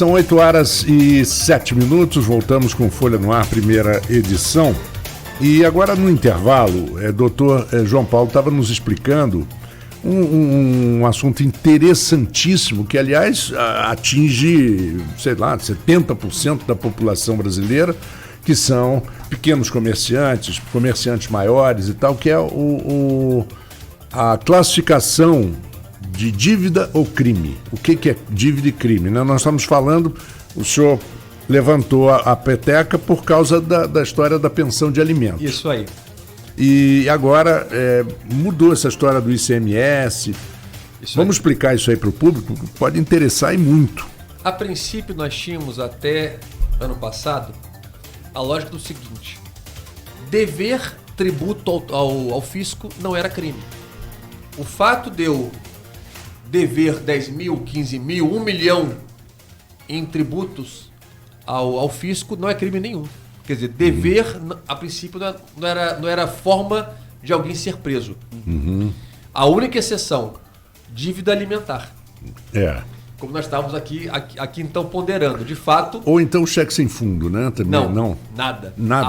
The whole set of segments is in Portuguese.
São 8h07, voltamos com Folha no Ar, primeira edição. E agora no intervalo, doutor João Paulo estava nos explicando um assunto interessantíssimo que, aliás, atinge, sei lá, 70% da população brasileira, que são pequenos comerciantes, comerciantes maiores e tal, que é a classificação de dívida ou crime. O que é dívida e crime, né? Nós estamos falando, o senhor levantou a peteca por causa da história da pensão de alimentos. Isso aí. E agora mudou essa história do ICMS. Vamos explicar isso aí para o público, que pode interessar e muito. A princípio, nós tínhamos até ano passado a lógica do seguinte: dever tributo ao fisco não era crime. O fato de eu dever 10 mil, 15 mil, 1 milhão em tributos ao fisco não é crime nenhum. Quer dizer, dever, a princípio, não era forma de alguém ser preso. Uhum. A única exceção, dívida alimentar. Como nós estávamos aqui então ponderando, de fato... Ou então cheque sem fundo, né? Também, não. Nada. Nada.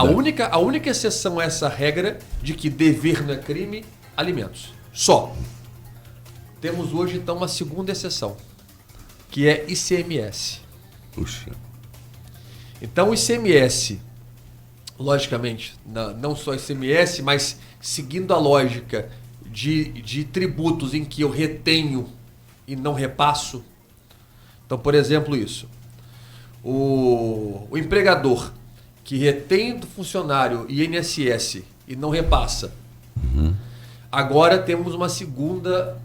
A única exceção a essa regra de que dever não é crime, alimentos. Só. Temos hoje, então, uma segunda exceção, que é ICMS. Puxa. Então, o ICMS, logicamente, não só ICMS, mas seguindo a lógica de tributos em que eu retenho e não repasso. Então, por exemplo, isso. O empregador que retém do funcionário INSS e não repassa. Uhum. Agora temos uma segunda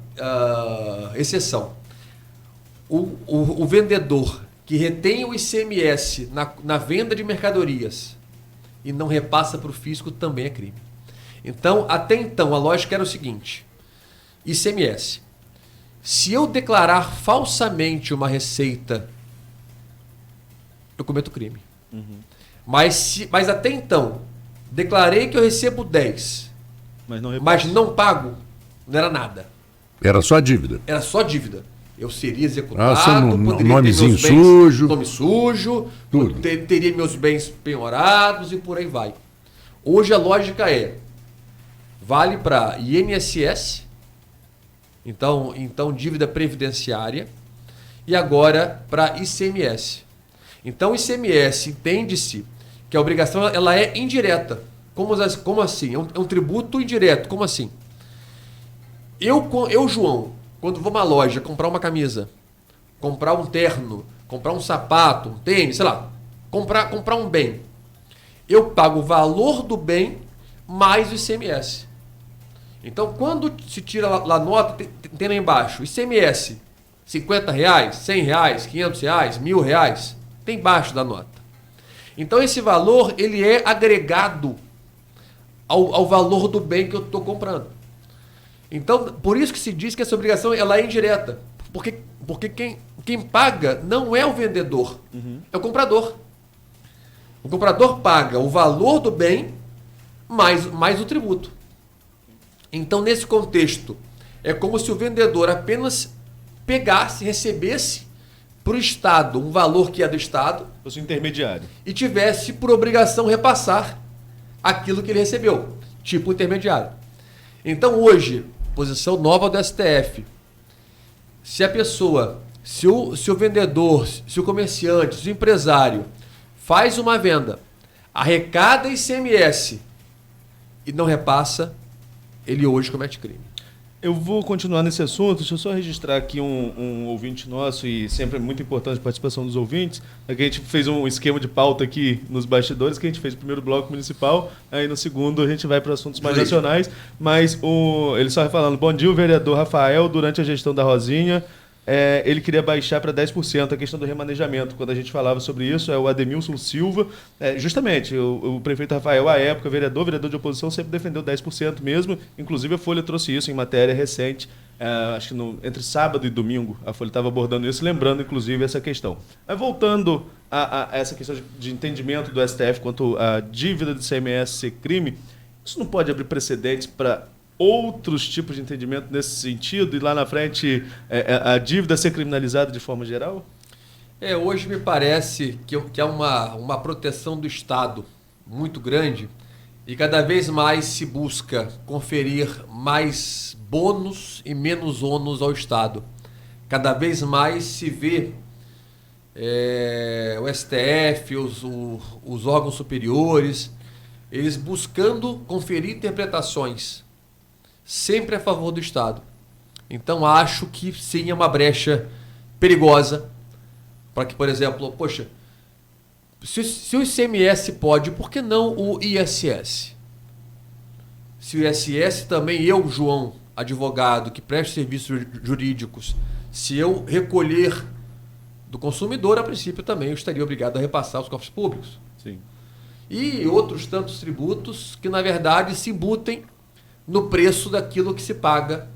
exceção. O vendedor que retém o ICMS na venda de mercadorias e não repassa para o fisco também é crime. Então, até então, a lógica era o seguinte: ICMS. Se eu declarar falsamente uma receita, eu cometo crime. Uhum. Mas até então, declarei que eu recebo 10, mas não pago, não era nada. Era só dívida. Era só dívida. Eu seria executado, poderia nomezinho ter meus bens, sujo. nome sujo, teria meus bens penhorados e por aí vai. Hoje a lógica vale para INSS, então dívida previdenciária, e agora para ICMS. Então ICMS entende-se que a obrigação ela é indireta. Como assim? É um tributo indireto. Como assim? Eu, João, quando vou a uma loja comprar uma camisa, comprar um terno, comprar um sapato, um tênis, sei lá, comprar um bem, eu pago o valor do bem mais o ICMS. Então, quando se tira lá a nota, tem lá embaixo, ICMS, R$50, R$100, R$500, R$1.000, tem embaixo da nota. Então, esse valor, ele é agregado ao valor do bem que eu estou comprando. Então, por isso que se diz que essa obrigação ela é indireta. Porque quem paga não é o vendedor, é o comprador. O comprador paga o valor do bem mais o tributo. Então, nesse contexto, é como se o vendedor apenas pegasse, recebesse para o Estado um valor que é do Estado. Fosse intermediário. E tivesse por obrigação repassar aquilo que ele recebeu, tipo intermediário. Então, hoje, posição nova do STF. Se a pessoa, se o vendedor, se o comerciante, se o empresário faz uma venda, arrecada ICMS e não repassa, ele hoje comete crime. Eu vou continuar nesse assunto, deixa eu só registrar aqui um ouvinte nosso, e sempre é muito importante a participação dos ouvintes, que a gente fez um esquema de pauta aqui nos bastidores, que a gente fez o primeiro bloco municipal, aí no segundo a gente vai para assuntos mais nacionais, mas ele só vai falando: bom dia, o vereador Rafael, durante a gestão da Rosinha, ele queria baixar para 10% a questão do remanejamento. Quando a gente falava sobre isso, é o Ademilson Silva. Justamente, o prefeito Rafael, à época, vereador de oposição, sempre defendeu 10% mesmo. Inclusive, a Folha trouxe isso em matéria recente. Acho que entre sábado e domingo, a Folha estava abordando isso, lembrando, inclusive, essa questão. Mas voltando a essa questão de entendimento do STF quanto à dívida de ICMS ser crime, isso não pode abrir precedentes para outros tipos de entendimento nesse sentido e lá na frente a dívida ser criminalizada de forma geral? Hoje me parece que é uma proteção do Estado muito grande e cada vez mais se busca conferir mais bônus e menos ônus ao Estado. Cada vez mais se vê o STF, os órgãos superiores, eles buscando conferir interpretações sempre a favor do Estado. Então acho que sim, é uma brecha perigosa para que, por exemplo, poxa, se o ICMS pode, por que não o ISS? Se o ISS também, eu, João, advogado que presta serviços jurídicos, se eu recolher do consumidor, a princípio também eu estaria obrigado a repassar aos cofres públicos. Sim. E outros tantos tributos que, na verdade, se embutem no preço daquilo que se paga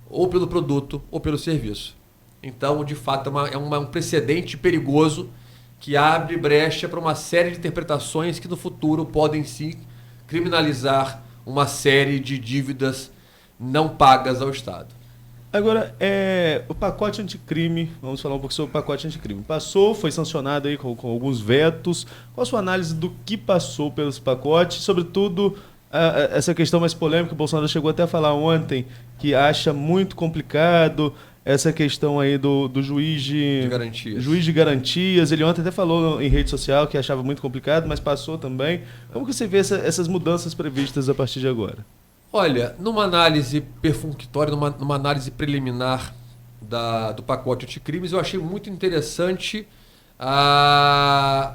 ou pelo produto ou pelo serviço. Então, de fato, é um precedente perigoso que abre brecha para uma série de interpretações que no futuro podem sim criminalizar uma série de dívidas não pagas ao Estado. Agora, o pacote anticrime, vamos falar um pouco sobre o pacote anticrime. Passou, foi sancionado aí com alguns vetos. Qual a sua análise do que passou pelos pacotes? Sobretudo, essa questão mais polêmica, o Bolsonaro chegou até a falar ontem, que acha muito complicado essa questão aí do juiz de garantias. Juiz de garantias. Ele ontem até falou em rede social que achava muito complicado, mas passou também. Como que você vê essas mudanças previstas a partir de agora? Olha, numa análise perfunctória, numa análise preliminar do pacote anticrimes, eu achei muito interessante a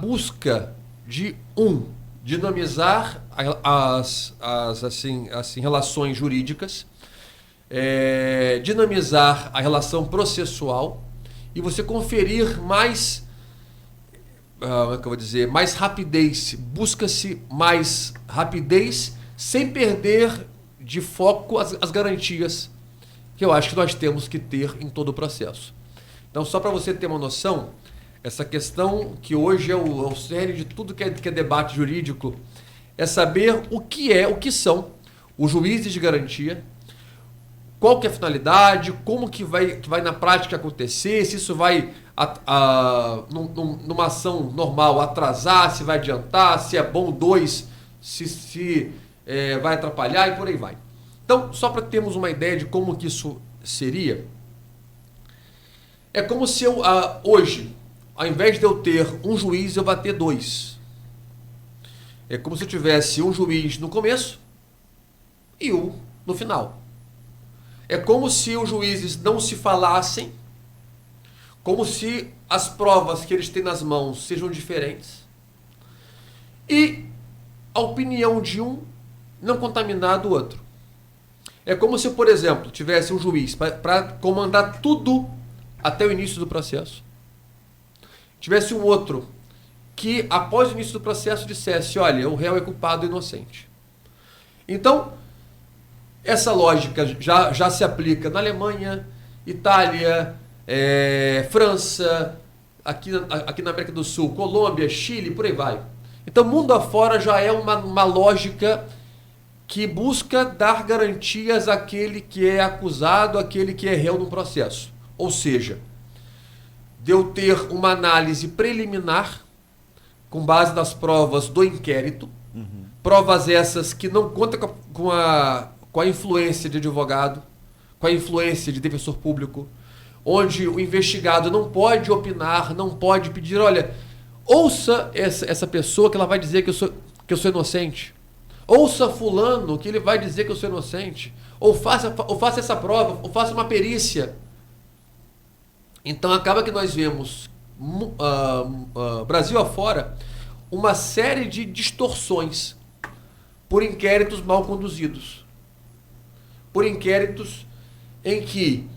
busca de dinamizar as relações jurídicas, dinamizar a relação processual e você conferir mais, como é que eu vou dizer, mais rapidez. Busca-se mais rapidez sem perder de foco as garantias que eu acho que nós temos que ter em todo o processo. Então, só para você ter uma noção, essa questão que hoje é o cerne de tudo que é debate jurídico, é saber o que são os juízes de garantia, qual que é a finalidade, como que vai na prática acontecer, se isso vai, numa ação normal, atrasar, se vai adiantar, se é bom se vai atrapalhar e por aí vai. Então, só para termos uma ideia de como que isso seria, é como se eu, hoje, ao invés de eu ter um juiz, eu vá ter dois. É como se eu tivesse um juiz no começo e um no final. É como se os juízes não se falassem, como se as provas que eles têm nas mãos sejam diferentes e a opinião de um não contaminar do outro. É como se, por exemplo, tivesse um juiz para comandar tudo até o início do processo. Tivesse um outro que, após o início do processo, dissesse, olha, o réu é culpado ou inocente. Então, essa lógica já se aplica na Alemanha, Itália, França, aqui na América do Sul, Colômbia, Chile, por aí vai. Então, mundo afora já é uma lógica que busca dar garantias àquele que é acusado, àquele que é réu no processo. Ou seja, de eu ter uma análise preliminar com base nas provas do inquérito, provas essas que não contam com a influência de advogado, com a influência de defensor público, onde o investigado não pode opinar, não pode pedir, olha, ouça essa pessoa que ela vai dizer que eu sou inocente. Ouça fulano que ele vai dizer que eu sou inocente. Ou faça essa prova, ou faça uma perícia. Então acaba que nós vemos, Brasil afora, uma série de distorções por inquéritos mal conduzidos. Por inquéritos em que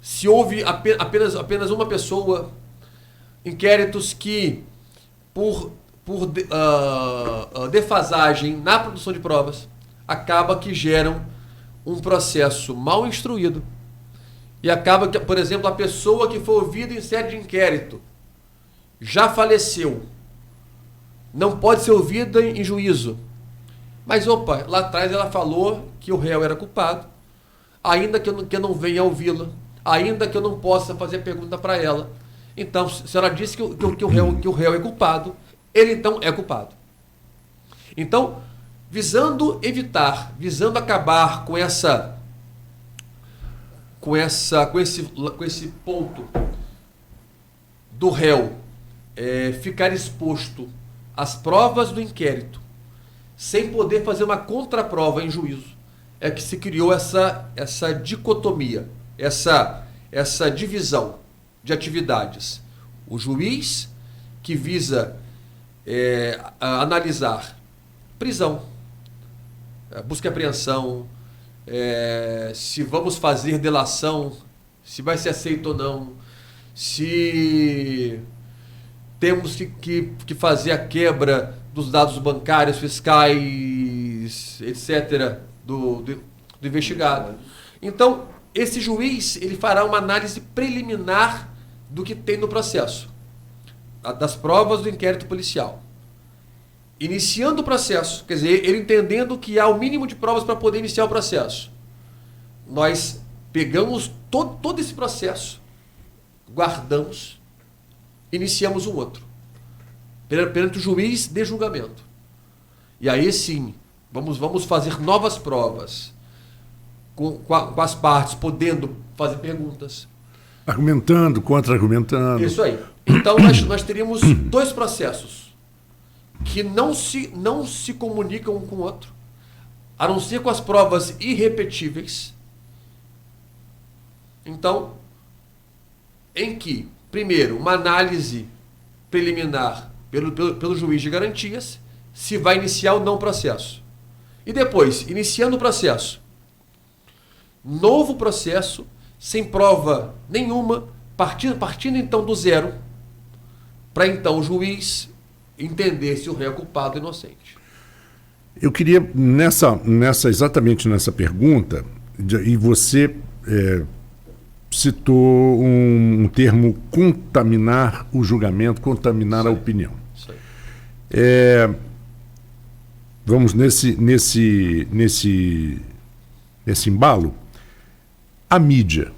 se houve apenas uma pessoa, inquéritos que por defasagem na produção de provas, acaba que geram um processo mal instruído e acaba que, por exemplo, a pessoa que foi ouvida em sede de inquérito já faleceu, não pode ser ouvida em juízo, mas lá atrás ela falou que o réu era culpado, ainda que eu não venha ouvi-la, ainda que eu não possa fazer pergunta para ela, Então, se a senhora disse que o réu é culpado, ele então é culpado. Então, visando acabar com esse ponto do réu ficar exposto às provas do inquérito, sem poder fazer uma contraprova em juízo, é que se criou essa dicotomia, essa divisão de atividades. O juiz, que visa analisar prisão, busca e apreensão, se vamos fazer delação, se vai ser aceito ou não, se temos que fazer a quebra dos dados bancários, fiscais, etc., do investigado. Então, esse juiz ele fará uma análise preliminar do que tem no processo, das provas do inquérito policial. Iniciando o processo, quer dizer, ele entendendo que há o mínimo de provas para poder iniciar o processo. Nós pegamos todo esse processo, guardamos, iniciamos um outro, perante o juiz de julgamento. E aí sim, vamos fazer novas provas, com as partes podendo fazer perguntas. Argumentando, contra-argumentando. Isso aí. Então nós teríamos dois processos que não se comunicam um com o outro, a não ser com as provas irrepetíveis. Então, em que, primeiro, uma análise preliminar pelo juiz de garantias, se vai iniciar ou não o processo. E depois, iniciando o processo, novo processo, sem prova nenhuma, partindo então do zero, para então o juiz entender se o réu é culpado ou inocente. Eu queria, exatamente nessa pergunta, e você citou um termo, contaminar o julgamento, contaminar a opinião. Isso aí. Vamos nesse embalo. A mídia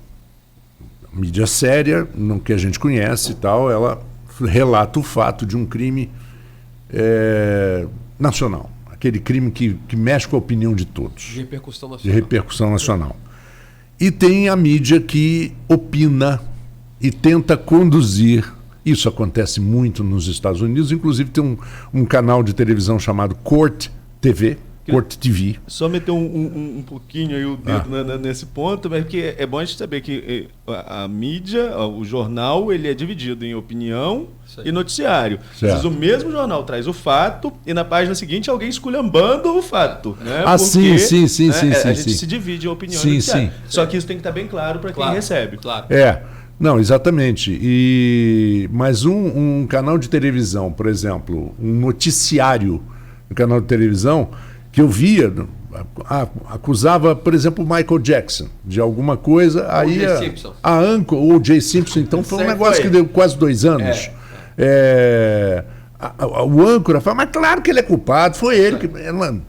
séria, não que a gente conhece e tal, ela relata o fato de um crime nacional. Aquele crime que mexe com a opinião de todos. De repercussão nacional. De repercussão nacional. E tem a mídia que opina e tenta conduzir. Isso acontece muito nos Estados Unidos. Inclusive tem um canal de televisão chamado Court TV. Court TV. Só meter um pouquinho aí o dedo nesse ponto, mas porque é bom a gente saber que a mídia, o jornal, ele é dividido em opinião e noticiário. Às vezes o mesmo jornal traz o fato e na página seguinte alguém esculhambando o fato. Né? Porque, sim. A gente se divide em opinião e noticiário. Só que isso tem que estar bem claro para quem recebe. Claro. Não, exatamente. Mas um canal de televisão, por exemplo, um noticiário no canal de televisão, que eu via, acusava, por exemplo, o Michael Jackson de alguma coisa, aí a âncora, ou o Jay Simpson, então foi um negócio que deu quase 2 anos. O âncora fala, mas claro que ele é culpado, foi ele. Ela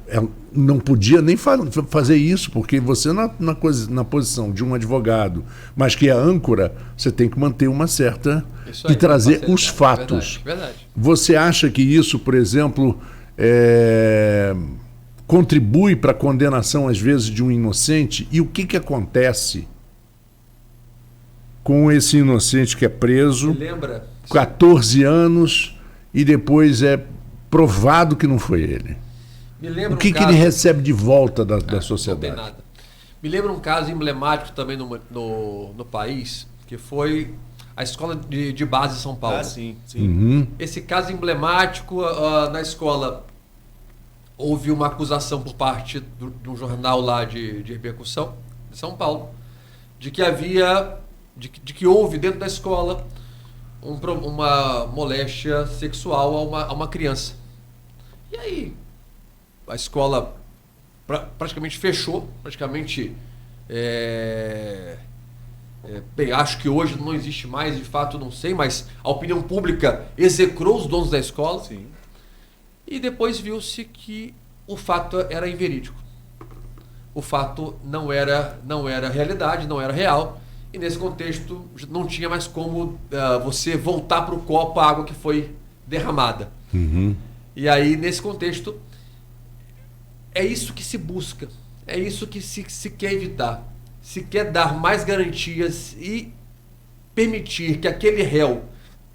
não podia nem fazer isso, porque você na posição de um advogado, mas que é âncora, você tem que manter uma certa... e trazer os fatos. Verdade. Você acha que isso, por exemplo... contribui para a condenação, às vezes, de um inocente? E o que acontece com esse inocente que é preso, 14 anos, e depois é provado que não foi ele? O que ele recebe de volta da sociedade? Não tem nada. Me lembra um caso emblemático também no país, que foi a escola de base de São Paulo. Sim. Uhum. Esse caso emblemático, na escola... houve uma acusação por parte de um jornal lá de repercussão de São Paulo, de que houve dentro da escola uma moléstia sexual a uma criança. E aí a escola praticamente fechou, bem, acho que hoje não existe mais, de fato não sei, mas a opinião pública execrou os donos da escola. Sim. E depois viu-se que o fato era inverídico. O fato não era realidade, não era real. E nesse contexto não tinha mais como você voltar para o copo a água que foi derramada. Uhum. E aí, nesse contexto, é isso que se busca, é isso que se quer evitar. Se quer dar mais garantias e permitir que aquele réu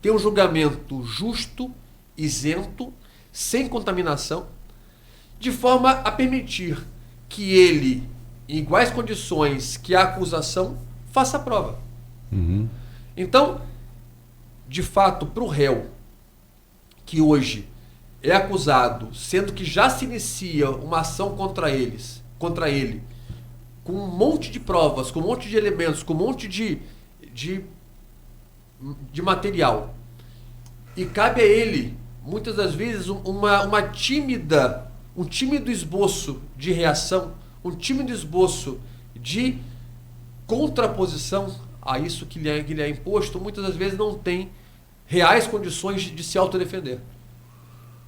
tenha um julgamento justo, isento, sem contaminação, de forma a permitir que ele, em iguais condições que a acusação, faça a prova. Uhum. Então, de fato, para o réu, que hoje é acusado, sendo que já se inicia uma ação contra ele, com um monte de provas, com um monte de elementos, com um monte de material, e cabe a ele, muitas das vezes, um tímido esboço de reação, um tímido esboço de contraposição a isso que lhe é imposto, muitas das vezes não tem reais condições de se autodefender.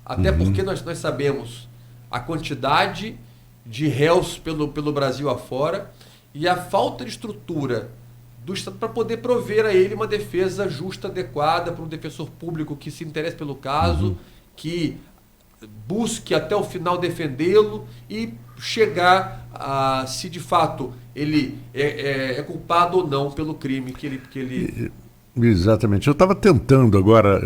Até porque nós sabemos a quantidade de réus pelo Brasil afora e a falta de estrutura do Estado para poder prover a ele uma defesa justa, adequada, para um defensor público que se interesse pelo caso, que busque até o final defendê-lo e chegar a se de fato ele é culpado ou não pelo crime que ele... Exatamente. Eu estava tentando agora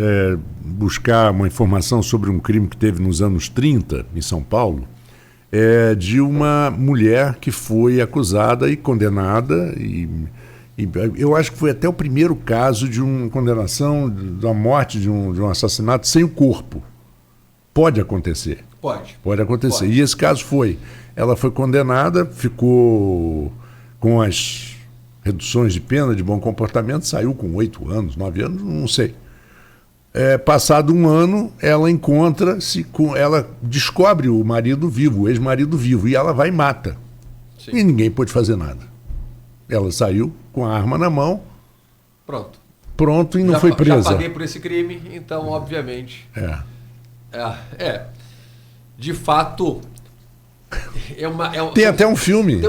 buscar uma informação sobre um crime que teve nos anos 30, em São Paulo, de uma mulher que foi acusada e condenada, e eu acho que foi até o primeiro caso de uma condenação da morte de um assassinato sem o corpo. Pode acontecer. Pode acontecer. Pode. E esse caso foi. Ela foi condenada, ficou com as reduções de pena de bom comportamento, saiu com 8 anos, 9 anos, não sei. Passado um ano, ela ela descobre o marido vivo, o ex-marido vivo, e ela vai e mata. Sim. E ninguém pôde fazer nada. Ela saiu com a arma na mão. Pronto, e não foi presa. Já paguei por esse crime, então, obviamente... De fato... Tem até um filme.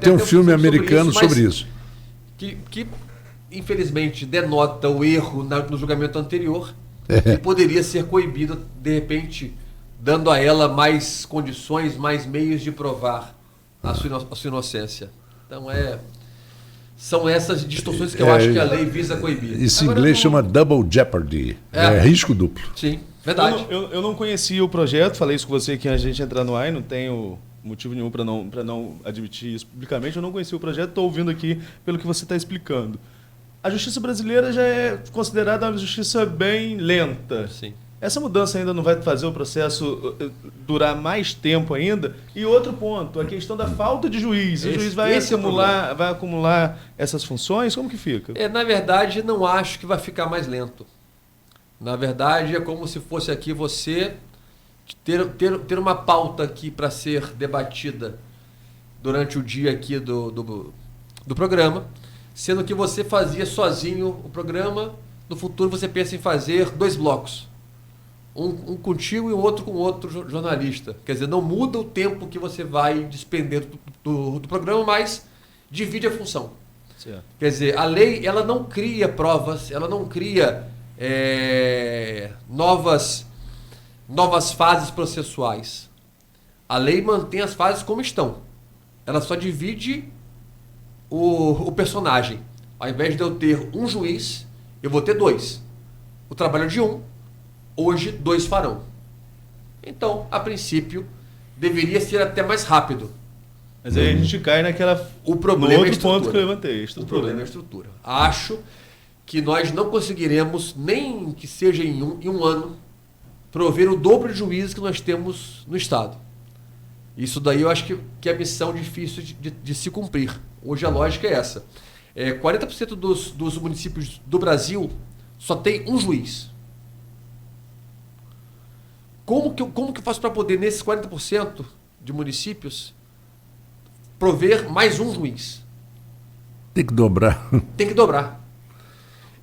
Tem um filme americano sobre isso. Que infelizmente denota o erro no julgamento anterior e poderia ser coibido, de repente, dando a ela mais condições, mais meios de provar a sua inocência. Então são essas distorções que eu acho que a lei visa coibir. Isso em inglês chama double jeopardy, risco duplo. Sim, verdade. Eu não conhecia o projeto, falei isso com você aqui antes de a gente entrar no ar, não tenho motivo nenhum para não admitir isso publicamente. Eu não conhecia o projeto, estou ouvindo aqui pelo que você está explicando. A justiça brasileira já é considerada uma justiça bem lenta. Sim. Essa mudança ainda não vai fazer o processo durar mais tempo ainda? E outro ponto, a questão da falta de juiz. O juiz vai acumular essas funções? Como que fica? Na verdade, não acho que vai ficar mais lento. Na verdade, é como se fosse aqui você ter uma pauta aqui para ser debatida durante o dia aqui do programa, sendo que você fazia sozinho o programa. No futuro você pensa em fazer 2 blocos. Um contigo e o outro com outro jornalista. Quer dizer, não muda o tempo que você vai despender do programa, mas divide a função. Certo. Quer dizer, a lei ela não cria provas, ela não cria novas fases processuais. A lei mantém as fases como estão. Ela só divide o personagem. Ao invés de eu ter um juiz, eu vou ter 2. O trabalho de um, hoje 2 farão. Então, a princípio, deveria ser até mais rápido. Mas aí a gente cai naquela... O problema no outro ponto que eu levantei. O problema é a estrutura. Acho que nós não conseguiremos, nem que seja em um ano, prover o dobro de juízes que nós temos no Estado. Isso daí eu acho que é a missão difícil de se cumprir. Hoje a lógica é essa. 40% dos municípios do Brasil só tem um juiz. Como que eu faço para poder, nesses 40% de municípios, prover mais um juiz? Tem que dobrar. Tem que dobrar.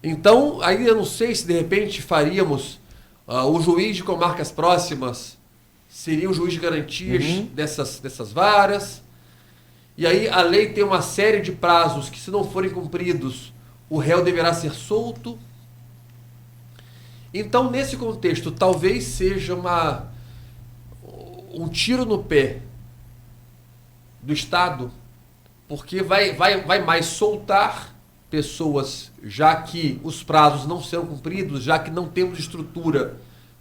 Então, aí eu não sei se de repente faríamos o juiz de comarcas próximas seria o juiz de garantias dessas varas. E aí a lei tem uma série de prazos que, se não forem cumpridos, o réu deverá ser solto. Então, nesse contexto, talvez seja um tiro no pé do Estado, porque vai mais soltar pessoas, já que os prazos não serão cumpridos, já que não temos estrutura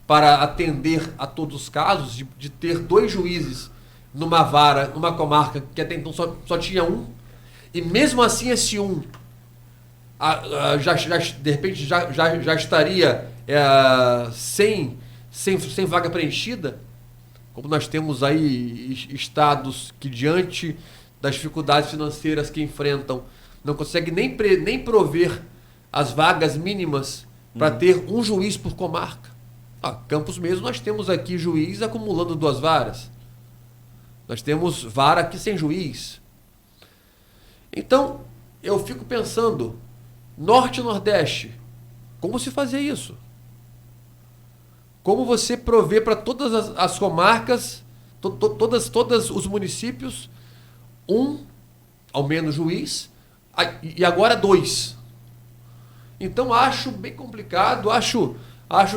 para atender a todos os casos, de ter 2 juízes numa vara, numa comarca que até então só tinha um, e mesmo assim esse um de repente já estaria sem vaga preenchida, como nós temos aí estados que, diante das dificuldades financeiras que enfrentam, não conseguem nem prover as vagas mínimas para ter um juiz por comarca. Campos mesmo, nós temos aqui juiz acumulando 2 varas. Nós temos vara aqui sem juiz. Então, eu fico pensando, Norte e Nordeste, como se fazer isso? Como você prover para todas as comarcas, todos os municípios, ao menos juiz, e agora 2. Então acho bem complicado, acho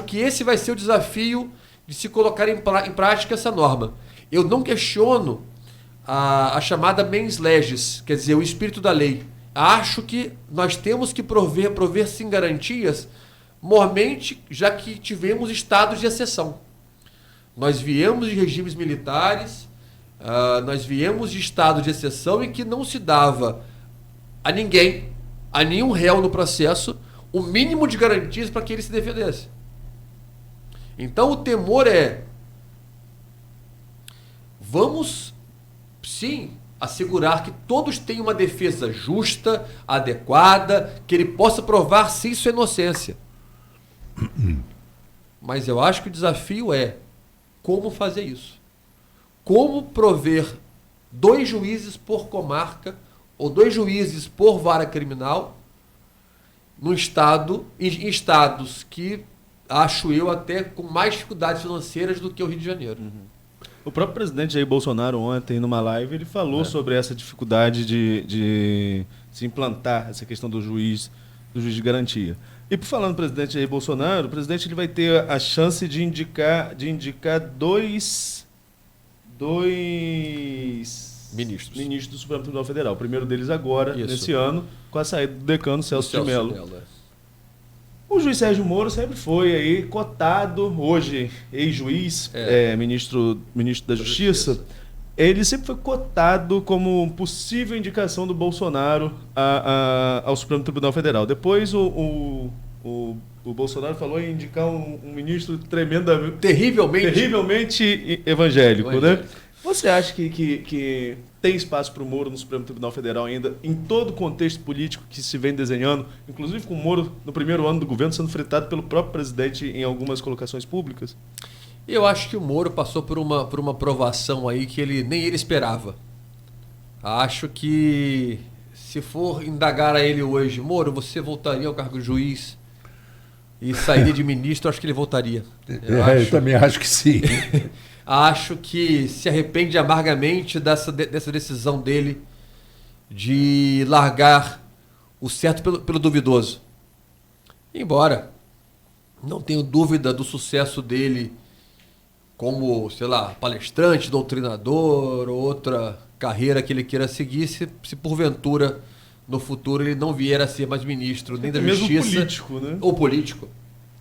que esse vai ser o desafio de se colocar em prática essa norma. Eu não questiono a chamada mens legis, quer dizer, o espírito da lei. Acho que nós temos que prover sim garantias, mormente, já que tivemos estados de exceção. Nós viemos de regimes militares, nós viemos de estado de exceção em que não se dava a nenhum réu no processo, o mínimo de garantias para que ele se defendesse. Então o temor vamos, sim, assegurar que todos tenham uma defesa justa, adequada, que ele possa provar sim sua inocência. Mas eu acho que o desafio é como fazer isso. Como prover 2 juízes por comarca ou 2 juízes por vara criminal em estados que acho eu até com mais dificuldades financeiras do que o Rio de Janeiro. O próprio presidente Jair Bolsonaro ontem numa live ele falou sobre essa dificuldade de se implantar essa questão do juiz de garantia. E por falando do presidente Jair Bolsonaro, o presidente ele vai ter a chance de indicar 2 ministros do Supremo Tribunal Federal. O primeiro deles agora, nesse ano, com a saída do decano Celso de Mello. O juiz Sérgio Moro sempre foi aí cotado, hoje ex-juiz, ministro da Justiça, ele sempre foi cotado como possível indicação do Bolsonaro ao Supremo Tribunal Federal. Depois o Bolsonaro falou em indicar um ministro terrivelmente evangélico, né? Você acha que tem espaço para o Moro no Supremo Tribunal Federal ainda, em todo o contexto político que se vem desenhando, inclusive com o Moro no primeiro ano do governo sendo fretado pelo próprio presidente em algumas colocações públicas? Eu acho que o Moro passou por uma provação aí que nem ele esperava. Acho que, se for indagar a ele hoje, Moro, você voltaria ao cargo de juiz e sairia de ministro? Acho que ele voltaria. Eu também acho que sim. Acho que se arrepende amargamente dessa decisão dele de largar o certo pelo duvidoso. Embora não tenho dúvida do sucesso dele como, sei lá, palestrante, doutrinador, ou outra carreira que ele queira seguir, se porventura no futuro ele não vier a ser mais ministro nem da Justiça. Mesmo político, né? Ou político,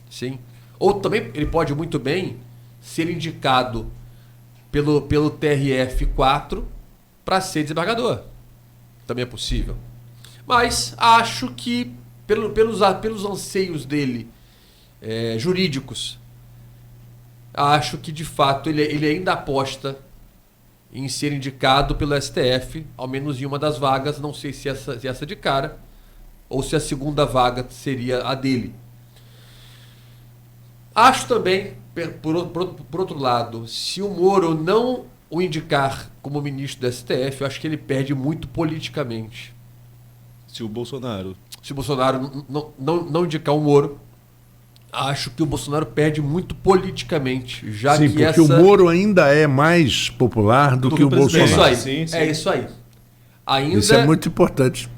sim. Ou também ele pode muito bem ser indicado pelo TRF4 para ser desembargador. Também é possível. Mas acho que, pelos anseios dele jurídicos, acho que, de fato, ele ainda aposta em ser indicado pelo STF, ao menos em uma das vagas, não sei se essa de cara, ou se a segunda vaga seria a dele. Acho também, por outro lado, se o Moro não o indicar como ministro do STF, eu acho que ele perde muito politicamente. Se o Bolsonaro não indicar o Moro, acho que o Bolsonaro perde muito politicamente. Sim, porque o Moro ainda é mais popular do que o Bolsonaro. Isso aí. ainda... Isso é muito importante.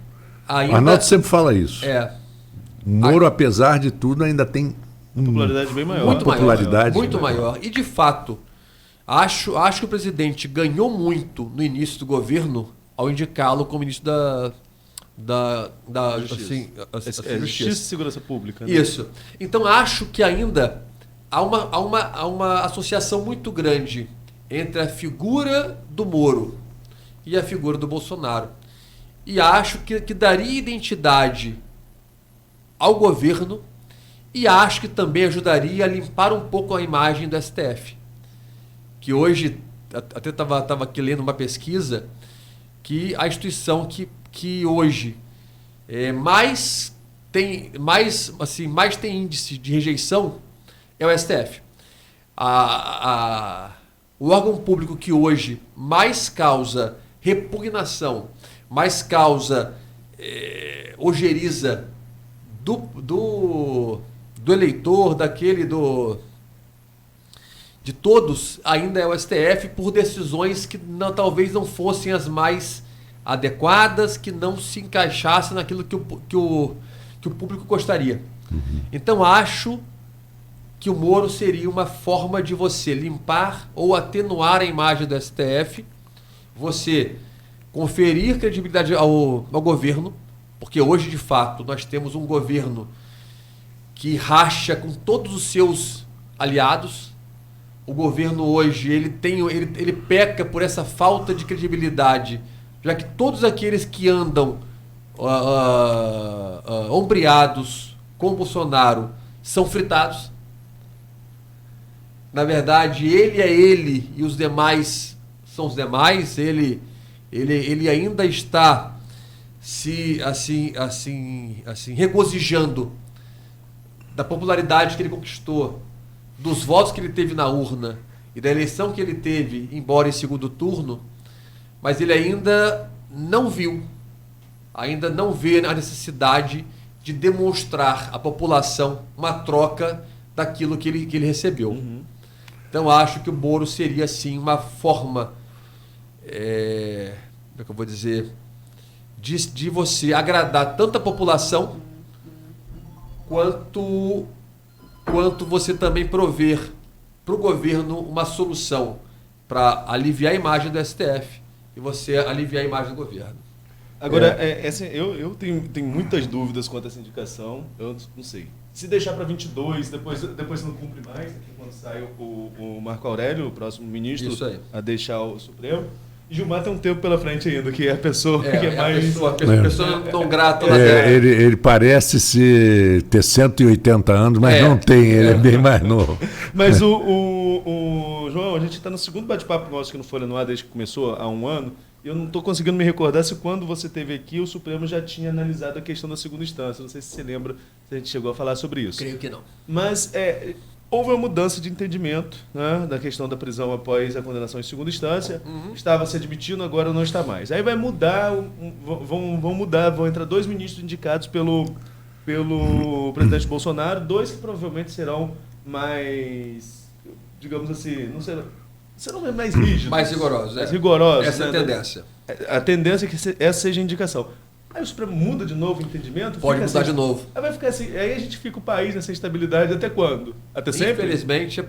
Ainda, o Arnaldo sempre fala isso. O Moro, apesar de tudo, ainda tem uma popularidade bem maior. Muito maior. E, de fato, acho que o presidente ganhou muito no início do governo ao indicá-lo como ministro da Justiça. Justiça e Segurança Pública. Né? Isso. Então, acho que ainda há uma associação muito grande entre a figura do Moro e a figura do Bolsonaro. E acho que daria identidade ao governo e acho que também ajudaria a limpar um pouco a imagem do STF. Que hoje, até estava aqui lendo uma pesquisa, que a instituição que hoje mais tem índice de rejeição é o STF. O órgão público que hoje mais causa repugnação, mais causa ojeriza do eleitor, de todos, ainda é o STF, por decisões que talvez não fossem as mais adequadas, que não se encaixassem naquilo que o público gostaria. Então, acho que o Moro seria uma forma de você limpar ou atenuar a imagem do STF, você conferir credibilidade ao governo, porque hoje, de fato, nós temos um governo que racha com todos os seus aliados. O governo hoje ele peca por essa falta de credibilidade, já que todos aqueles que andam ombreados com o Bolsonaro são fritados. Na verdade, ele é ele e os demais são os demais. Ele ainda está se regozijando da popularidade que ele conquistou, dos votos que ele teve na urna e da eleição que ele teve, embora em segundo turno, mas ele ainda não vê a necessidade de demonstrar à população uma troca daquilo que ele recebeu. Então, acho que o Moro seria, sim, uma forma, como é que eu vou dizer, de você agradar tanto a população quanto você também prover para o governo uma solução para aliviar a imagem do STF e você aliviar a imagem do governo. Agora, eu tenho muitas dúvidas quanto a essa indicação. Eu não sei. Se deixar para 22, depois não cumpre mais, aqui quando sai o Marco Aurélio, o próximo ministro, a deixar o Supremo. E Gilmar tem um tempo pela frente ainda, que é a pessoa que é mais... A pessoa não grata. Ele parece ter 180 anos, mas não tem, ele é bem mais novo. Mas João, a gente está no segundo bate-papo nosso aqui no Folha no Ar, desde que começou, há um ano, e eu não estou conseguindo me recordar se quando você esteve aqui, o Supremo já tinha analisado a questão da segunda instância. Não sei se você lembra se a gente chegou a falar sobre isso. Creio que não. Mas... houve uma mudança de entendimento, né, da questão da prisão após a condenação em segunda instância. Estava se admitindo, agora não está mais. Aí vai mudar, vão entrar 2 ministros indicados pelo presidente Bolsonaro, 2 que provavelmente serão mais, digamos assim, serão mais rígidos. Mais rigorosos. Mais rigorosos. Essa é a tendência. A tendência é que essa seja a indicação. Aí o Supremo muda de novo o entendimento? Pode mudar de novo. Aí vai ficar assim, aí a gente fica o país nessa instabilidade até quando? Até sempre? Infelizmente,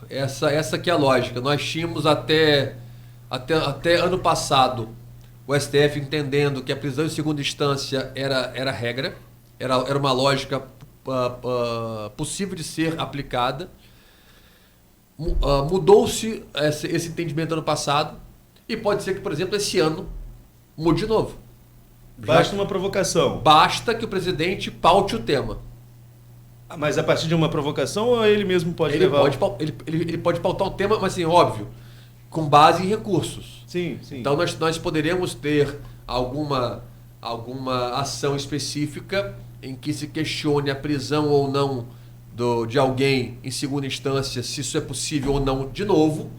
essa que é a lógica. Nós tínhamos até ano passado o STF entendendo que a prisão em segunda instância era regra, era uma lógica possível de ser aplicada. Mudou-se esse entendimento ano passado e pode ser que, por exemplo, esse ano mude de novo. Basta uma provocação. Basta que o presidente paute o tema. Mas a partir de uma provocação ou ele mesmo pode levar... Ele pode pautar o tema, mas assim, óbvio, com base em recursos. Sim. Então nós poderemos ter alguma ação específica em que se questione a prisão ou não de alguém em segunda instância, se isso é possível ou não de novo,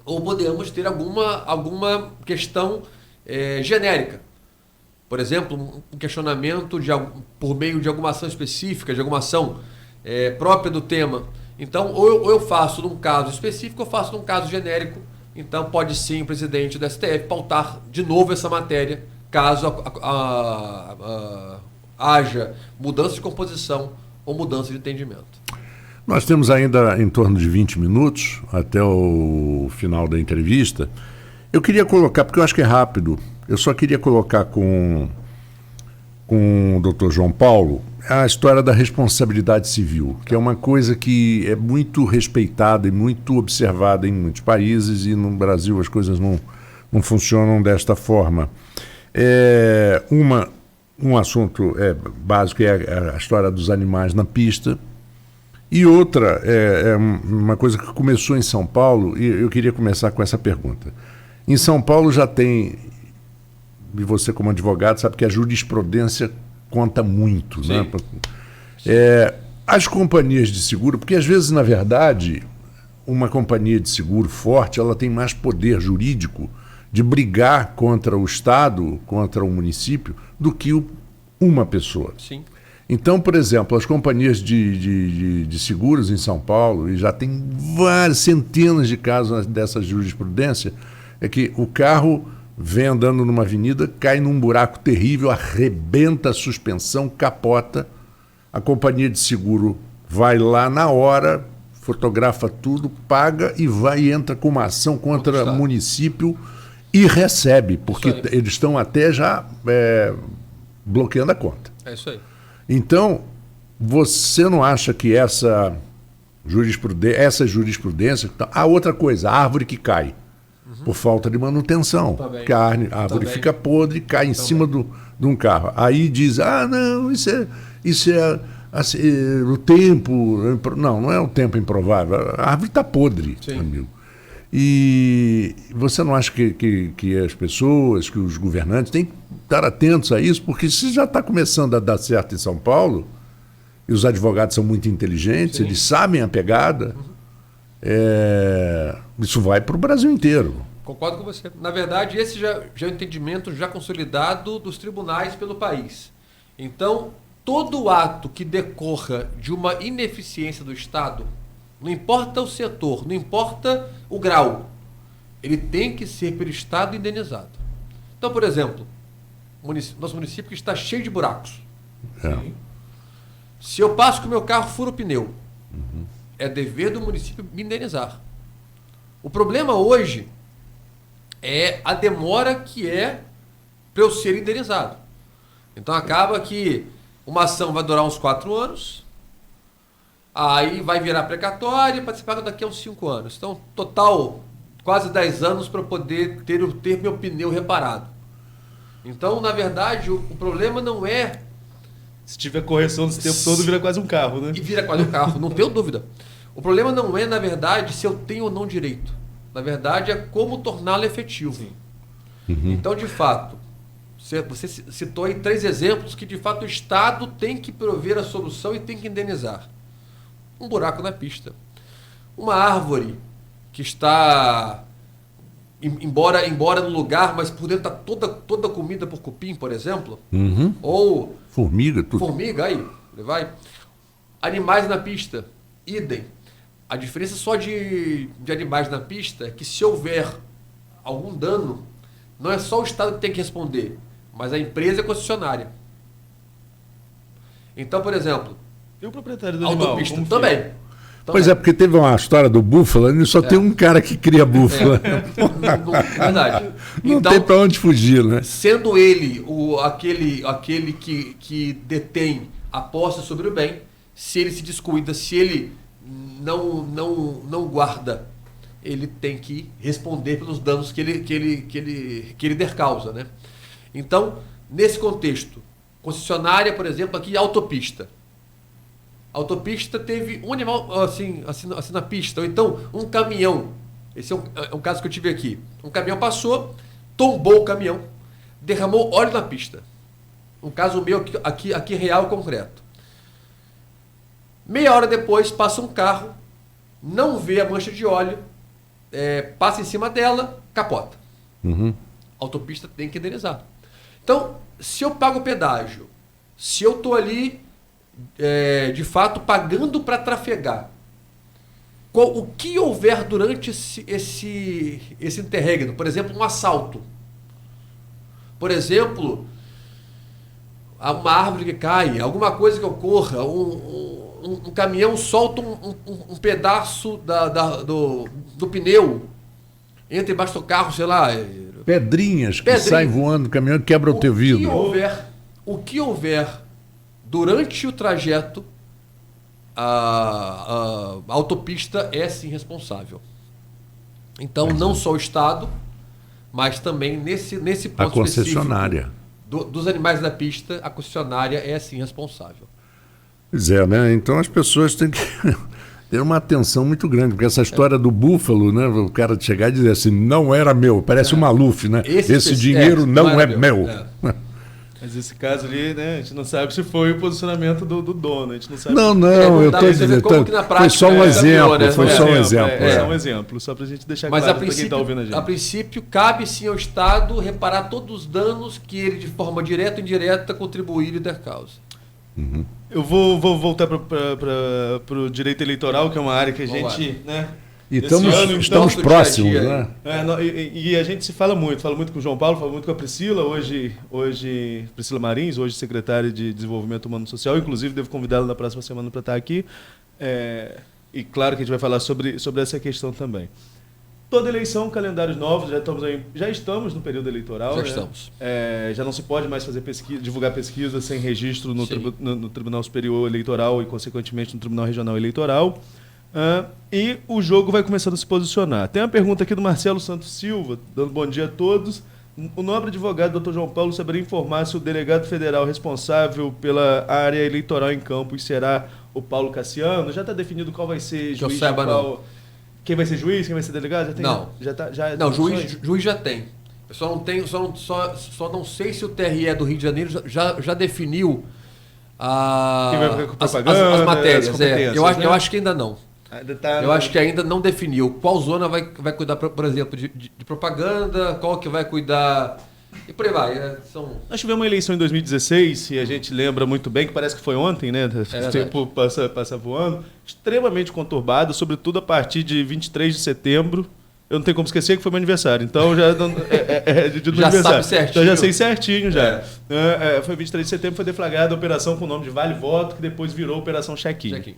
ou podemos ter alguma questão genérica. Por exemplo, um questionamento por meio de alguma ação específica, de alguma ação própria do tema. Então, ou eu faço num caso específico, ou faço num caso genérico então pode sim o presidente do STF pautar de novo essa matéria, caso haja mudança de composição ou mudança de entendimento. Nós temos ainda em torno de 20 minutos até o final da entrevista. Eu queria colocar, porque eu acho que é rápido, eu só queria colocar com o Dr. João Paulo a história da responsabilidade civil, que é uma coisa que é muito respeitada e muito observada em muitos países, e no Brasil as coisas não funcionam desta forma. Um assunto básico é a história dos animais na pista, e outra é uma coisa que começou em São Paulo, e eu queria começar com essa pergunta. Em São Paulo já tem, e você como advogado sabe que a jurisprudência conta muito, né? As companhias de seguro, porque às vezes, na verdade, uma companhia de seguro forte, ela tem mais poder jurídico de brigar contra o Estado, contra o município, do que uma pessoa. Sim. Então, por exemplo, as companhias de seguros em São Paulo, e já tem várias centenas de casos dessa jurisprudência, é que o carro vem andando numa avenida, cai num buraco terrível, arrebenta a suspensão, capota, a companhia de seguro vai lá na hora, fotografa tudo, paga e vai e entra com uma ação contra o município e recebe, porque eles estão até já bloqueando a conta. É isso aí. Então, você não acha que essa jurisprudência... A outra coisa, a árvore que cai, por falta de manutenção, porque a árvore fica podre e cai em cima de um carro. Aí diz, não, isso é assim, o tempo... Não é o tempo improvável, a árvore está podre, amigo. E você não acha que as pessoas, que os governantes têm que estar atentos a isso? Porque se já está começando a dar certo em São Paulo, e os advogados são muito inteligentes, eles sabem a pegada, isso vai para o Brasil inteiro. Concordo com você. Na verdade, esse já é um entendimento já consolidado dos tribunais pelo país. Então, todo ato que decorra de uma ineficiência do Estado, não importa o setor, não importa o grau, ele tem que ser pelo Estado indenizado. Então, por exemplo, nosso município que está cheio de buracos. Se eu passo com o meu carro, furo o pneu, é dever do município me indenizar. O problema hoje é a demora que é para eu ser indenizado. Então acaba que uma ação vai durar uns 4 anos, aí vai virar precatória para se pagar daqui a uns 5 anos. Então, total, quase 10 anos para poder ter meu pneu reparado. Então, na verdade, o problema não é... Se tiver correção desse tempo todo, vira quase um carro, né? E vira quase um carro, não tenho dúvida. O problema não é, na verdade, se eu tenho ou não direito. Na verdade, é como torná-lo efetivo. Então, de fato, você citou aí 3 exemplos que, de fato, o Estado tem que prover a solução e tem que indenizar. Um buraco na pista. Uma árvore que está, embora no lugar, mas por dentro está toda comida por cupim, por exemplo. Ou... Formiga, tudo. Formiga, aí, vai. Animais na pista, idem. A diferença só de animais na pista é que se houver algum dano, não é só o Estado que tem que responder, mas a empresa concessionária. Então, por exemplo... E o proprietário do animal? Autopista também. Pois é, porque teve uma história do búfalo e só tem um cara que cria búfalo. Verdade. Não então, tem para onde fugir, né? Sendo ele aquele que detém a posse sobre o bem, se ele se descuida, se ele não guarda, ele tem que responder pelos danos que ele der causa, né? Então, nesse contexto, concessionária, por exemplo, aqui autopista. A autopista teve um animal assim na pista, ou então um caminhão. Esse é um caso que eu tive aqui. Um caminhão passou, tombou o caminhão, derramou óleo na pista. Um caso meu aqui real e concreto. Meia hora depois passa um carro, não vê a mancha de óleo, passa em cima dela, capota. A autopista tem que indenizar. Então, se eu pago pedágio, se eu estou ali de fato pagando para trafegar, o que houver durante esse interregno. Por exemplo, um assalto. Por exemplo, uma árvore que cai, alguma coisa que ocorra, um caminhão solta um pedaço do pneu, entra embaixo do carro, sei lá. Pedrinhas que saem voando do caminhão e quebram o teu vidro. O que houver durante o trajeto, a autopista é sim responsável. Então, não só o Estado, mas também nesse ponto a concessionária dos animais da pista, a concessionária é sim responsável. Pois é, né? Então as pessoas têm que ter uma atenção muito grande, porque essa história do búfalo, né? O cara chegar e dizer assim, não era meu, parece um Maluf, né? Esse dinheiro não é meu. Mas esse caso ali, né, a gente não sabe se foi o posicionamento do dono, a gente não sabe. Não, eu estou dizendo, foi só um exemplo, foi só um exemplo. É só um exemplo, só para a gente deixar claro para quem está ouvindo a gente. A princípio, cabe sim ao Estado reparar todos os danos que ele, de forma direta ou indireta, contribuir e der causa. Uhum. Eu vou voltar para o direito eleitoral, que é uma área que a gente, né? E estamos próximos, né? E a gente se fala muito com o João Paulo, fala muito com a Priscila, hoje Priscila Marins, hoje secretária de Desenvolvimento Humano e Social, inclusive devo convidá-la na próxima semana para estar aqui. E claro que a gente vai falar sobre essa questão também. Toda eleição, calendários novos, já estamos no período eleitoral. Já estamos. Já não se pode mais fazer divulgar pesquisa sem registro no Tribunal Superior Eleitoral e, consequentemente, no Tribunal Regional Eleitoral. E o jogo vai começando a se posicionar. Tem uma pergunta aqui do Marcelo Santos Silva, dando bom dia a todos. O nobre advogado Dr. João Paulo saberia informar se o delegado federal responsável pela área eleitoral em Campos será o Paulo Cassiano? Já está definido qual vai ser juiz? Quem vai ser juiz, quem vai ser delegado? Já tem, não. Não, juiz já tem. Eu só não sei se o TRE do Rio de Janeiro já definiu quem vai ficar com propaganda, as matérias. Eu acho que ainda não. Eu acho que ainda não definiu qual zona vai cuidar, por exemplo, de propaganda, qual que vai cuidar... E por aí vai. Nós tivemos uma eleição em 2016, e a gente lembra muito bem, que parece que foi ontem, né? O tempo passa voando. Extremamente conturbado, sobretudo a partir de 23 de setembro. Eu não tenho como esquecer que foi meu aniversário. Então já sabe certinho. Então já sei certinho já. Foi 23 de setembro, foi deflagrada a operação com o nome de Vale Voto, que depois virou Operação Check-in.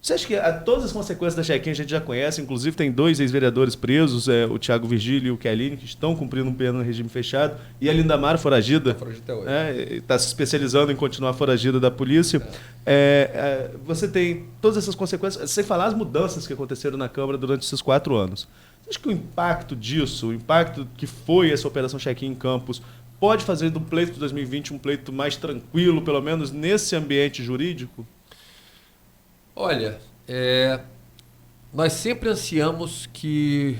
Você acha que todas as consequências da check-in a gente já conhece? Inclusive tem 2 ex-vereadores presos, o Thiago Virgílio e o Kelly, que estão cumprindo um pena no regime fechado. E a Lindamar, foragida. Está se especializando em continuar foragida da polícia. Você tem todas essas consequências, sem falar as mudanças que aconteceram na Câmara durante esses 4 anos. Você acha que o impacto disso, o impacto que foi essa Operação Check-in em Campos, pode fazer do pleito de 2020 um pleito mais tranquilo, pelo menos nesse ambiente jurídico? Olha, nós sempre ansiamos que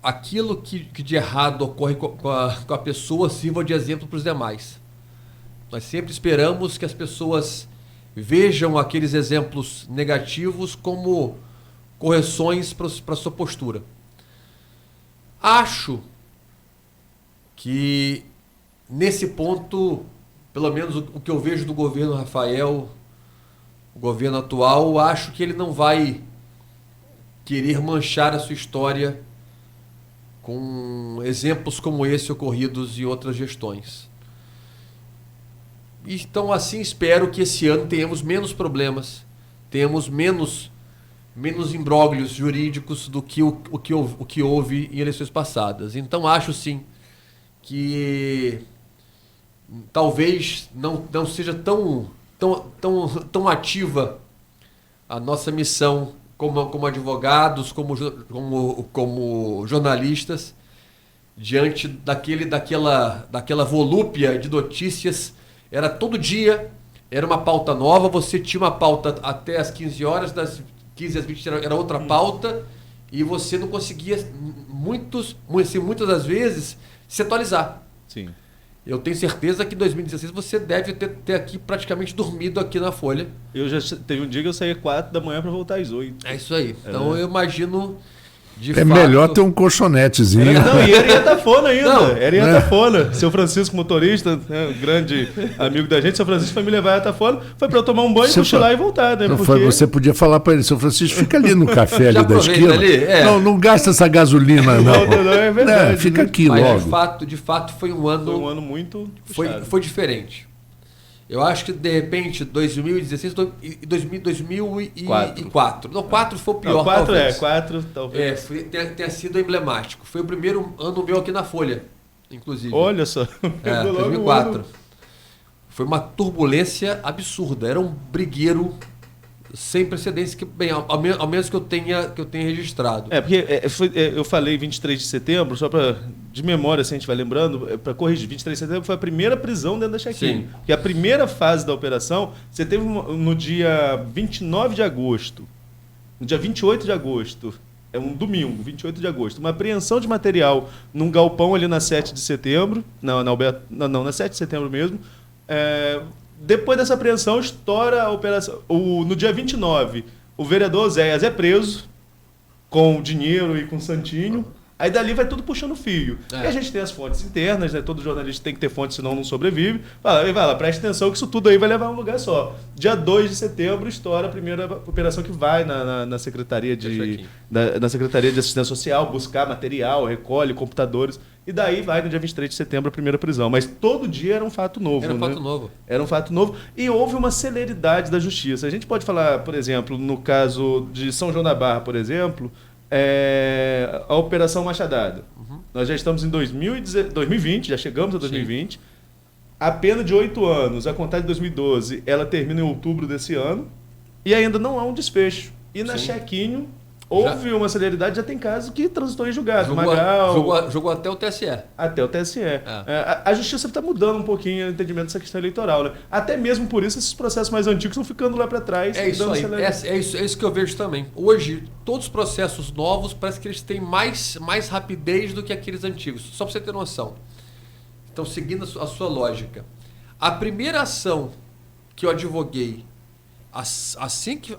aquilo que de errado ocorre com a pessoa sirva de exemplo para os demais. Nós sempre esperamos que as pessoas vejam aqueles exemplos negativos como correções para a sua postura. Acho que, nesse ponto, pelo menos o que eu vejo do governo Rafael, o governo atual, acho que ele não vai querer manchar a sua história com exemplos como esse ocorridos em outras gestões. Então, assim, espero que esse ano tenhamos menos problemas, tenhamos menos imbróglios jurídicos do que o que houve em eleições passadas. Então, acho sim que talvez não seja tão ativa a nossa missão como advogados, como jornalistas, diante daquela volúpia de notícias. Era todo dia, era uma pauta nova, você tinha uma pauta até às 15 horas, das 15 às 20 era outra pauta, e você não conseguia, muitas das vezes, se atualizar. Sim. Eu tenho certeza que em 2016 você deve ter aqui praticamente dormido aqui na Folha. Teve um dia que eu saí às 4 da manhã para voltar às 8. É isso aí. Então eu imagino De É fato, melhor ter um colchonetezinho. Não, e era em Atafona ainda. Não. Era em Atafona. Seu Francisco, motorista, né, um grande amigo da gente, seu Francisco foi me levar em Atafona, foi pra eu tomar um banho, cochilar e voltar, né? Não Porque... foi, você podia falar para ele, seu Francisco, fica ali no café Já ali da aproveita esquina. ali, é. Não gasta essa gasolina, não. Não, é verdade, fica né? aqui mas logo. de fato foi um ano, Foi um ano muito puxado. foi diferente. Eu acho que, de repente, 2016 e 2004. Não, 4 foi o pior, Não, 4 talvez. 4 talvez. Tenha sido emblemático. Foi o primeiro ano meu aqui na Folha, inclusive. Olha só. Pegou logo 2004. um ano. Foi uma turbulência absurda. Era um brigueiro sem precedentes, que, bem, ao menos que eu tenha registrado. Porque eu falei 23 de setembro, só para de memória, se a gente vai lembrando, para corrigir, 23 de setembro foi a primeira prisão dentro da check-in. Porque a primeira fase da operação, você teve no dia 29 de agosto, no dia 28 de agosto, é um domingo, 28 de agosto, uma apreensão de material num galpão ali na 7 de setembro, na 7 de setembro mesmo. Depois dessa apreensão, estoura a operação. No dia 29, o vereador Oséias é preso com dinheiro e com santinho. Aí dali vai tudo puxando fio. E a gente tem as fontes internas, né? Todo jornalista tem que ter fonte, senão não sobrevive. Vai lá, preste atenção que isso tudo aí vai levar a um lugar só. Dia 2 de setembro, estoura a primeira operação que vai na Secretaria na Secretaria de Assistência Social, buscar material, recolhe computadores. E daí vai, no dia 23 de setembro, a primeira prisão. Mas todo dia era um fato novo. Era um né? fato novo. Era um fato novo. E houve uma celeridade da justiça. A gente pode falar, por exemplo, no caso de São João da Barra, por exemplo, a Operação Machadada. Nós já estamos em 2020, já chegamos a 2020. Sim. A pena de 8 anos, a contagem de 2012, ela termina em outubro desse ano. E ainda não há um desfecho. E na check-in houve uma celeridade, já tem casos que transitou em julgado. Jogou até o TSE. Até o TSE. A justiça está mudando um pouquinho o entendimento dessa questão eleitoral, né? Até mesmo por isso esses processos mais antigos estão ficando lá para trás. É isso aí. É isso que eu vejo também. Hoje, todos os processos novos parece que eles têm mais rapidez do que aqueles antigos. Só para você ter noção. Então, seguindo a sua lógica. A primeira ação que eu advoguei assim que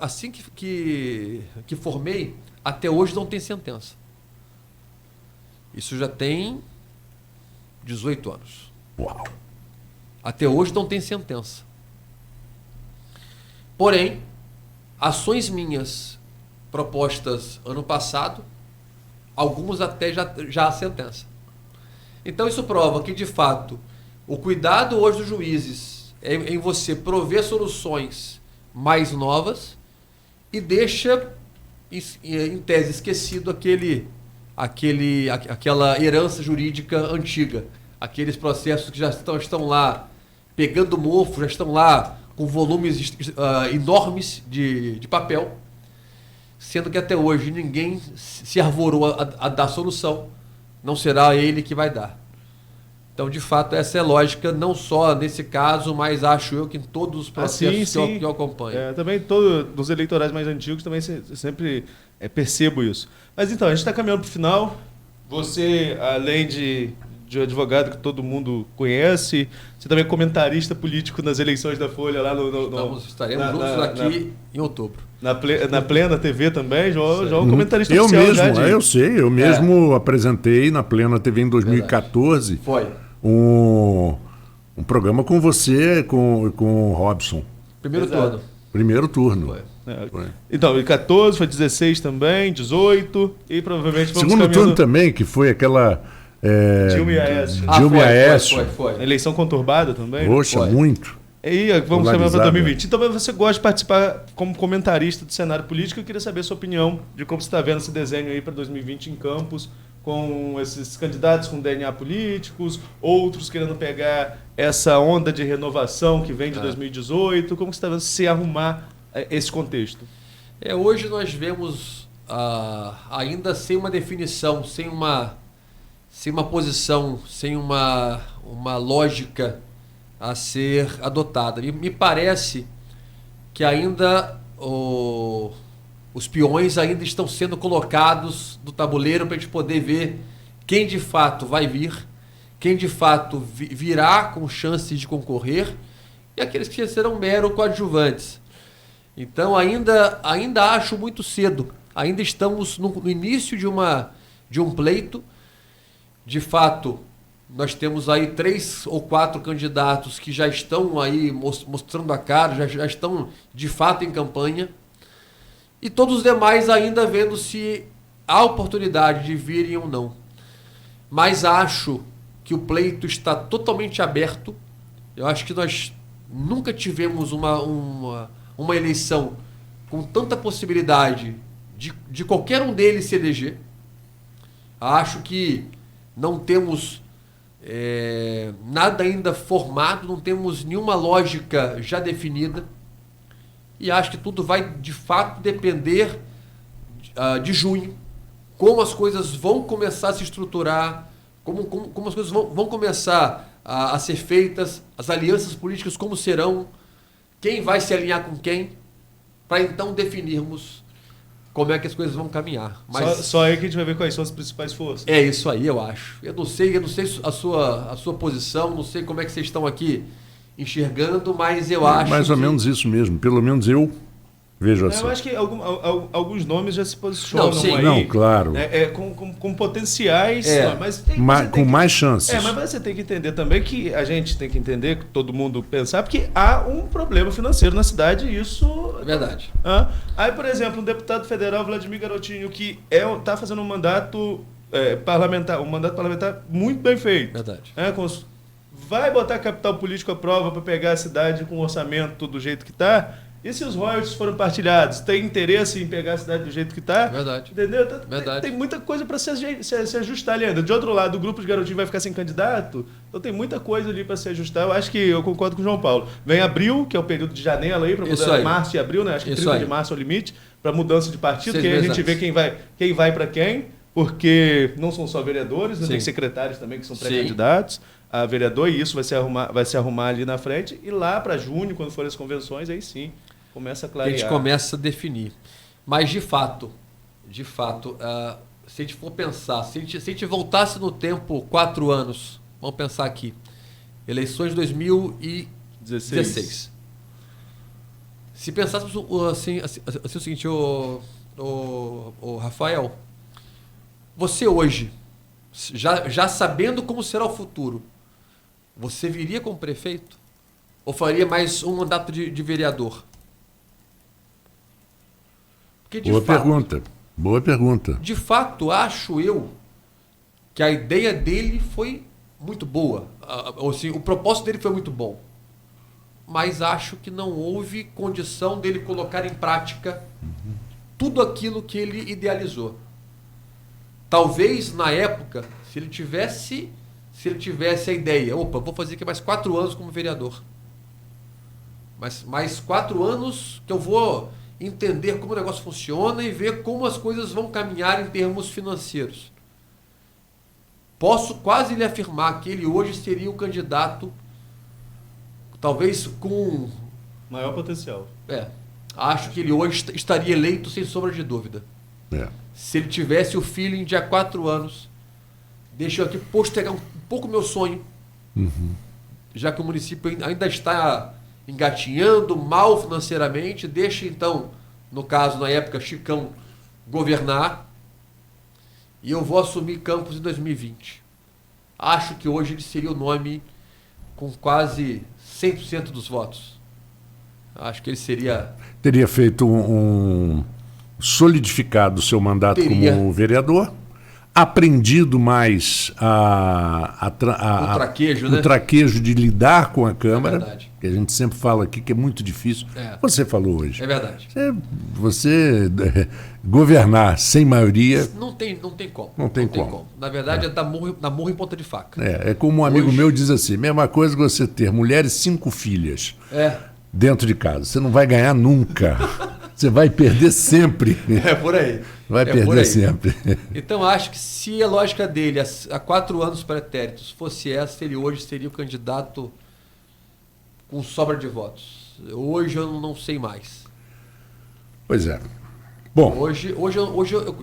formei, até hoje não tem sentença. Isso já tem 18 anos. Uau! Até hoje não tem sentença. Porém, ações minhas propostas ano passado, algumas até já há sentença. Então isso prova que, de fato, o cuidado hoje dos juízes é em você prover soluções mais novas e deixa, em tese, esquecido aquela herança jurídica antiga. Aqueles processos que já estão lá pegando mofo, já estão lá com volumes enormes de papel, sendo que até hoje ninguém se arvorou a dar solução. Não será ele que vai dar. Então, de fato, essa é a lógica, não só nesse caso, mas acho eu que em todos os processos que eu acompanho. Também nos eleitorais mais antigos também sempre percebo isso. Mas então, a gente está caminhando para o final. Você, além de advogado que todo mundo conhece, você também é comentarista político nas eleições da Folha lá estaremos juntos aqui em outubro. Na Plena TV também, já é um comentarista oficial. Eu mesmo apresentei na Plena TV em 2014. Foi. Um programa com você, com o Robson. Primeiro turno. Foi. Então, em 14, foi 16 também, 18 e provavelmente vamos segundo turno também, que foi aquela... Dilma e Aécio. Dilma e Aécio. Foi. Eleição conturbada também. Poxa, muito. E vamos caminhar para 2020. Então, você gosta de participar como comentarista do cenário político. Eu queria saber a sua opinião de como você está vendo esse desenho aí para 2020 em Campos, com esses candidatos com DNA políticos, outros querendo pegar essa onda de renovação que vem de 2018. Como você está vendo se arrumar esse contexto? Hoje nós vemos ainda sem uma definição, sem uma posição, sem uma lógica a ser adotada. Me parece que ainda os peões ainda estão sendo colocados no tabuleiro para a gente poder ver quem de fato vai vir, quem de fato virá com chances de concorrer e aqueles que serão mero coadjuvantes. Então ainda acho muito cedo Ainda estamos no início de um pleito. De fato, nós temos aí 3 ou 4 candidatos que já estão aí mostrando a cara, já estão de fato em campanha. E todos os demais ainda vendo se há oportunidade de virem ou não. Mas acho que o pleito está totalmente aberto. Eu acho que nós nunca tivemos uma eleição com tanta possibilidade de qualquer um deles se eleger. Acho que não temos nada ainda formado, não temos nenhuma lógica já definida. E acho que tudo vai, de fato, depender de junho, como as coisas vão começar a se estruturar, como as coisas vão começar a ser feitas, as alianças políticas como serão, quem vai se alinhar com quem, para então definirmos como é que as coisas vão caminhar. Mas só aí que a gente vai ver quais são as principais forças. É isso aí, eu acho. Eu não sei a sua posição, não sei como é que vocês estão aqui enxergando, mas eu acho mais ou menos isso mesmo. Pelo menos eu vejo assim. Eu acho que alguns nomes já se posicionam aí. Não, claro. Com potenciais, mas com mais chances. Mas você tem que entender também que a gente tem que entender, que todo mundo pensar, porque há um problema financeiro na cidade e isso... É verdade. Aí, por exemplo, um deputado federal, Vladimir Garotinho, que está fazendo um mandato parlamentar muito bem feito. Verdade. Vai botar capital político à prova para pegar a cidade com o orçamento do jeito que está. E se os royalties foram partilhados? Tem interesse em pegar a cidade do jeito que está? Verdade. Entendeu? Verdade. Tem muita coisa para se ajustar ali ainda. De outro lado, o grupo de Garotinho vai ficar sem candidato. Então tem muita coisa ali para se ajustar. Eu acho que eu concordo com o João Paulo. Vem abril, que é o período de janela aí, para mudar março e abril, né? Acho que 30 de março é o limite, para mudança de partido, que aí a gente vê quem vai para quem, porque não são só vereadores, né? Tem secretários também que são pré-candidatos a vereador, e isso vai se arrumar ali na frente, e lá para junho, quando forem as convenções, aí sim, começa a clarear. A gente começa a definir. Mas, de fato, se a gente for pensar, se a gente voltasse no tempo 4 anos, vamos pensar aqui, eleições de 2016. Se pensássemos assim o seguinte, o Rafael, você hoje, já sabendo como será o futuro, você viria como prefeito? Ou faria mais um mandato de vereador? Porque, Boa pergunta. De fato, acho eu que a ideia dele foi muito boa. Assim, o propósito dele foi muito bom. Mas acho que não houve condição dele colocar em prática tudo aquilo que ele idealizou. Talvez, na época, se ele tivesse a ideia, vou fazer aqui mais 4 anos como vereador. Mas mais 4 anos que eu vou entender como o negócio funciona e ver como as coisas vão caminhar em termos financeiros. Posso quase lhe afirmar que ele hoje seria o candidato, talvez com... maior potencial. Acho que ele hoje estaria eleito sem sombra de dúvida. Se ele tivesse o feeling de há 4 anos, deixa eu aqui postergar um pouco o meu sonho, já que o município ainda está engatinhando mal financeiramente, deixa então, no caso, na época, Chicão governar, e eu vou assumir Campos em 2020. Acho que hoje ele seria o nome com quase 100% dos votos. Acho que ele teria feito solidificado o seu mandato como vereador, aprendido mais o traquejo de lidar com a Câmara, que a gente sempre fala aqui que é muito difícil. Você falou hoje. É verdade. Você governar sem maioria... Não tem como. Não tem como. Na verdade, é dar murro em ponta de faca. É como um amigo meu diz assim, mesma coisa que você ter mulheres 5 filhas dentro de casa. Você não vai ganhar nunca. Você vai perder sempre. É por aí. Vai perder sempre. Então, acho que se a lógica dele, há 4 anos pretéritos, fosse essa, ele hoje seria o candidato com sobra de votos. Hoje eu não sei mais. Pois é. Bom. Hoje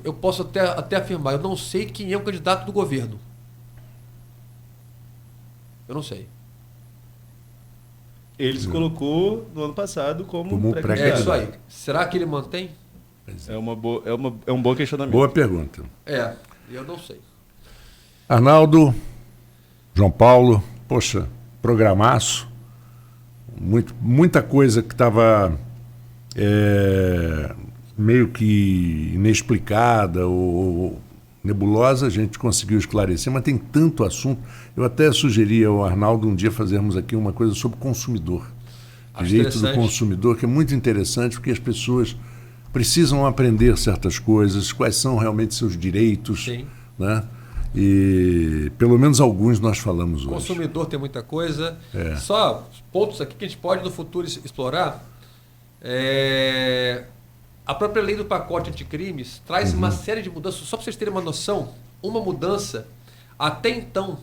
eu posso até afirmar, eu não sei quem é o candidato do governo. Eu não sei. Ele se colocou no ano passado como pré-candidato. É isso aí. Será que ele mantém? É um bom questionamento. Boa pergunta. Eu não sei. Arnaldo, João Paulo, poxa, programaço. Muita coisa que estava meio que inexplicada ou nebulosa, a gente conseguiu esclarecer, mas tem tanto assunto. Eu até sugeri ao Arnaldo um dia fazermos aqui uma coisa sobre consumidor. Direito do consumidor, que é muito interessante, porque as pessoas precisam aprender certas coisas, quais são realmente seus direitos. Sim. Né? E pelo menos alguns nós falamos hoje. Consumidor tem muita coisa. Só pontos aqui que a gente pode no futuro explorar. A própria lei do pacote anticrimes traz uma série de mudanças. Só para vocês terem uma noção, uma mudança, até então,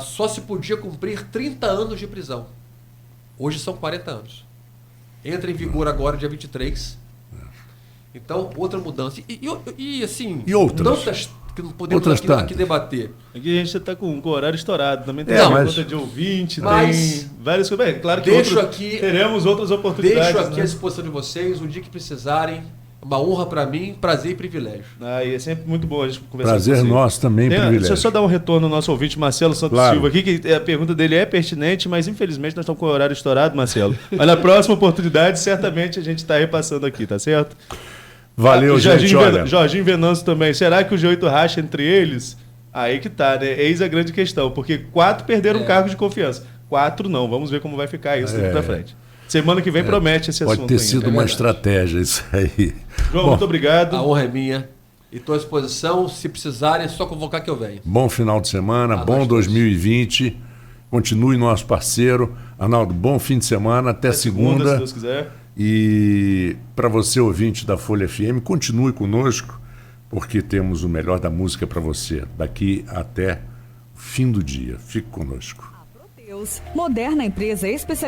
só se podia cumprir 30 anos de prisão. Hoje são 40 anos. Entra em vigor agora, dia 23. Então, outra mudança. E assim, e outras? Tantas que não podemos aqui debater. Aqui a gente está com o horário estourado. Também tem conta de ouvinte, tem várias coisas. Bem, claro que teremos outras oportunidades. Deixo aqui à disposição de vocês, o dia que precisarem. Uma honra para mim, prazer e privilégio. E é sempre muito bom a gente conversar com você. Prazer nosso também, privilégio. Deixa eu só dar um retorno ao nosso ouvinte, Marcelo Santos Silva, aqui, que a pergunta dele é pertinente, mas infelizmente nós estamos com o horário estourado, Marcelo. Mas na próxima oportunidade, certamente a gente está repassando aqui, tá certo? Valeu, gente. Jorginho Venâncio também. Será que o G8 racha entre eles? Aí que tá, né? Eis a grande questão, porque 4 perderam cargo de confiança. 4 não. Vamos ver como vai ficar isso daqui pra frente. Semana que vem promete esse assunto. Pode ter sido uma estratégia isso aí. João, muito obrigado. A honra é minha. E estou à disposição. Se precisarem, é só convocar que eu venho. Bom final de semana, bom 2020. Continue nosso parceiro. Arnaldo, bom fim de semana. Até segunda. Se Deus quiser. E para você, ouvinte da Folha FM, continue conosco, porque temos o melhor da música para você. Daqui até o fim do dia. Fique conosco. A Proteus, moderna empresa especializada